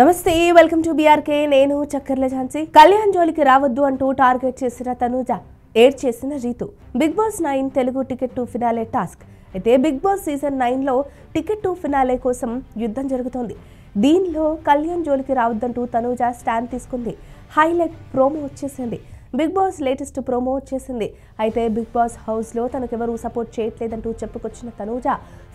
నమస్తే welcome to BRK నేను చక్కర్ల ఝాన్సీ. కళ్యాణ్ జోలికి రావద్దు అంటూ టార్గెట్ చేసిన తనూజ, ఏడ్ చేసిన Rithu. Bigg Boss 9 Telugu ticket to finale task. అయితే బిగ్ బాస్ సీజన్ 9లో టికెట్ టు ఫినాలే కోసం యుద్ధం జరుగుతోంది. దీనిలో కళ్యాణ్ జోలికి రావద్దంటూ తనూజ స్టాండ్ తీసుకుంది. హైలైట్ ప్రోమో వచ్చేసింది. బిగ్ బాస్ లేటెస్ట్ ప్రోమో వచ్చేసింది. అయితే బిగ్ బాస్ హౌస్లో తనకెవరూ సపోర్ట్ చేయట్లేదంటూ చెప్పుకొచ్చిన తనూజ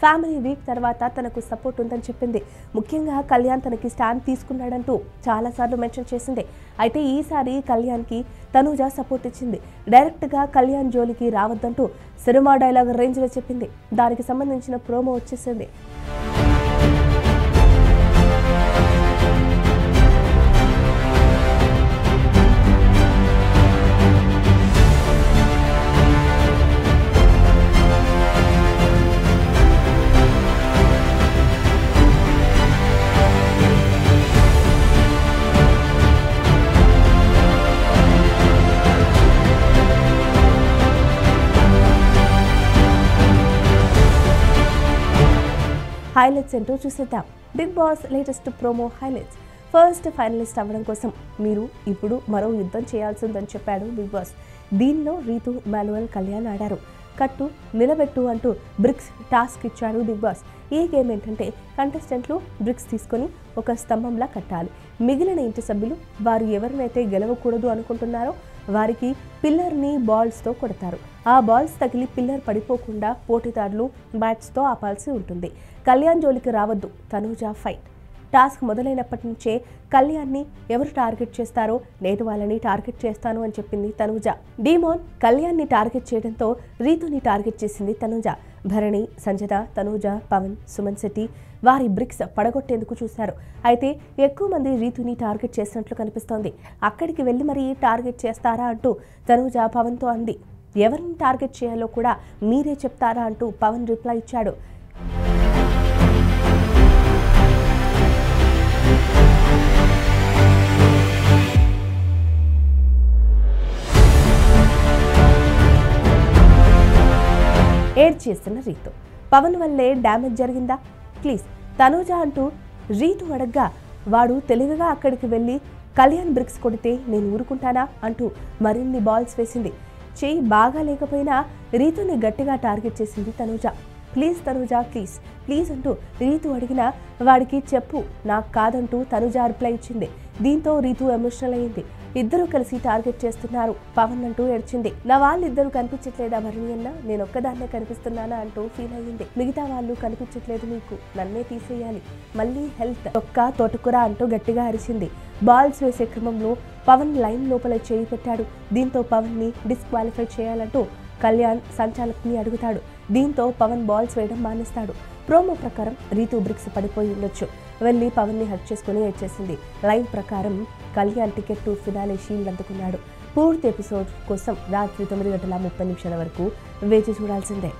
ఫ్యామిలీ వీక్ తర్వాత తనకు సపోర్ట్ ఉందని చెప్పింది. ముఖ్యంగా కళ్యాణ్ తనకి స్టాండ్ తీసుకున్నాడంటూ చాలాసార్లు మెన్షన్ చేసింది. అయితే ఈసారి కళ్యాణ్కి తనూజ సపోర్ట్ ఇచ్చింది. డైరెక్ట్గా కళ్యాణ్ జోలికి రావద్దంటూ సినిమా డైలాగ్ రేంజ్లో చెప్పింది. దానికి సంబంధించిన ప్రోమో వచ్చేసింది. హైలైట్స్ ఏంటో చూసేద్దాం. Bigg Boss latest promo highlights. First finalist అవ్వడం కోసం మీరు ఇప్పుడు మరో యుద్ధం చేయాల్సిందని చెప్పాడు బిగ్ బాస్. దీనిలో రీతు, ఇమాన్యుయల్, కళ్యాణ్ ఆడారు. కట్టు నిలబెట్టు అంటూ బ్రిక్స్ టాస్క్ ఇచ్చాడు బిగ్ బాస్. ఈ గేమ్ ఏంటంటే కంటెస్టెంట్లు బ్రిక్స్ తీసుకొని ఒక స్తంభంలా కట్టాలి. మిగిలిన ఇంటి సభ్యులు వారు ఎవరినైతే గెలవకూడదు అనుకుంటున్నారో వారికి పిల్లర్ని బాల్స్తో కొడతారు. ఆ బాల్స్ తగిలి పిల్లర్ పడిపోకుండా పోటీదారులు బ్యాట్స్తో ఆపాల్సి ఉంటుంది. కళ్యాణ్ జోలికి రావద్దు తనూజ ఫైట్. టాస్క్ మొదలైనప్పటి నుంచే కళ్యాణ్ని ఎవరు టార్గెట్ చేస్తారో నేను వాళ్ళని టార్గెట్ చేస్తాను అని చెప్పింది తనూజ. డీమోన్ కళ్యాణ్ని టార్గెట్ చేయడంతో రీతుని టార్గెట్ చేసింది తనూజ. భరణి, సంజన, తనూజ, పవన్, సుమన్ శెట్టి వారి బ్రిక్స్ పడగొట్టేందుకు చూశారు. అయితే ఎక్కువ మంది రీతుని టార్గెట్ చేసినట్లు కనిపిస్తోంది. అక్కడికి వెళ్ళి మరీ టార్గెట్ చేస్తారా అంటూ తనూజ పవన్తో అంది. ఎవరిని టార్గెట్ చేయాలో కూడా మీరే చెప్తారా అంటూ పవన్ రిప్లై ఇచ్చాడు. ఏడ్ చేసిన రీతు. పవన్ వల్లే డ్యామేజ్ జరిగిందా ప్లీజ్ తనూజ అంటూ రీతు అడగ్గా వాడు తెలివిగా అక్కడికి వెళ్ళి కళ్యాణ్ బ్రిక్స్ కొడితే నేను ఊరుకుంటానా అంటూ మరిన్ని బాల్స్ వేసింది. చెయ్యి బాగా లేకపోయినా రీతుని గట్టిగా టార్గెట్ చేసింది Tanuja. Please Tanuja please please అంటూ రీతు అడిగినా వాడికి చెప్పు నాకు కాదంటూ తనూజ రిప్లై ఇచ్చింది. దీంతో రీతు ఎమోషనల్ అయింది. ఇద్దరు కలిసి టార్గెట్ చేస్తున్నారు పవన్ అంటూ ఏడ్చింది. నా వాళ్ళిద్దరు కనిపించట్లేదా భరణి అన్న, నేను ఒక్కదాన్నే కనిపిస్తున్నానా అంటూ ఫీల్ అయ్యింది. మిగతా వాళ్ళు కనిపించట్లేదు, మీకు నన్నే తీసేయాలి, మళ్ళీ హెల్త్ ఒక్క తోటకూర అంటూ గట్టిగా అరిచింది. బాల్స్ వేసే క్రమంలో పవన్ లైన్ లోపల చేయి పెట్టాడు. దీంతో పవన్ ని డిస్క్వాలిఫై చేయాలంటూ కళ్యాణ్ సంచాలకుని అడుగుతాడు. దీంతో పవన్ బాల్స్ వేయడం మానేస్తాడు. ప్రోమో ప్రకారం రీతు బ్రిక్స్ పడిపోయి ఉండొచ్చు. వెళ్ళి పవన్ని హక్ చేసుకుని ఏడ్చేసింది. లైన్ ప్రకారం Kalyan ticket to finale shield అందుకున్నాడు. పూర్తి ఎపిసోడ్ కోసం రాత్రి 9:30 వరకు వేచి చూడాల్సిందే.